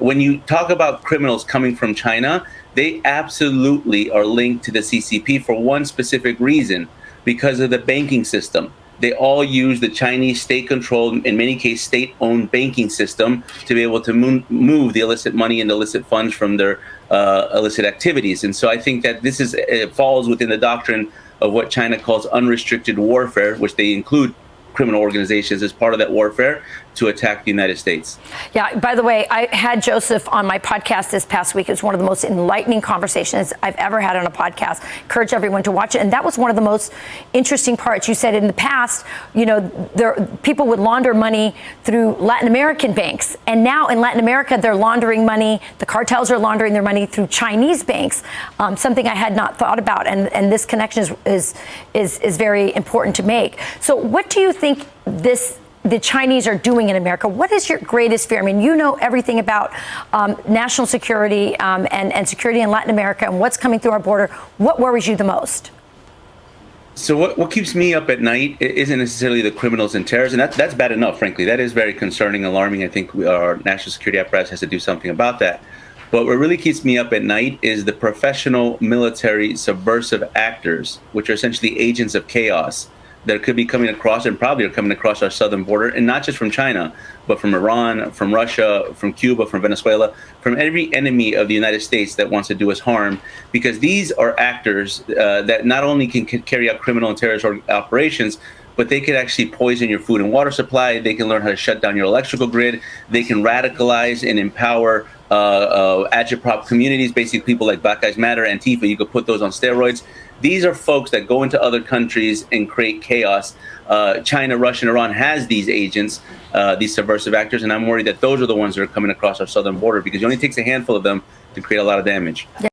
when you talk about criminals coming from China, they absolutely are linked to the CCP for one specific reason, because of the banking system. They all use the Chinese state-controlled, in many cases state-owned banking system to be able to move the illicit money and illicit funds from their illicit activities. And so I think that it falls within the doctrine of what China calls unrestricted warfare, which they include criminal organizations as part of that warfare to attack the United States. Yeah, by the way, I had Joseph on my podcast this past week. It was one of the most enlightening conversations I've ever had on a podcast. Encourage everyone to watch it. And that was one of the most interesting parts. You said in the past, people would launder money through Latin American banks. And now in Latin America, they're laundering money. The cartels are laundering their money through Chinese banks, something I had not thought about. And this connection is very important to make. So what do you think the Chinese are doing in America? What is your greatest fear? I mean, you know everything about national security and security in Latin America and what's coming through our border. What worries you the most? So what keeps me up at night isn't necessarily the criminals and terrorists, and that's bad enough, frankly. That is very concerning, alarming. I think our national security apparatus has to do something about that. But what really keeps me up at night is the professional military subversive actors, which are essentially agents of chaos, that could be coming across and probably are coming across our southern border, and not just from China, but from Iran, from Russia, from Cuba, from Venezuela, from every enemy of the United States that wants to do us harm, because these are actors that not only can carry out criminal and terrorist operations, but they could actually poison your food and water supply. They can learn how to shut down your electrical grid. They can radicalize and empower agitprop communities, basically people like Black Lives Matter, Antifa. You could put those on steroids. These are folks that go into other countries and create chaos. China, Russia, and Iran has these agents, these subversive actors, and I'm worried that those are the ones that are coming across our southern border, because it only takes a handful of them to create a lot of damage. Yeah.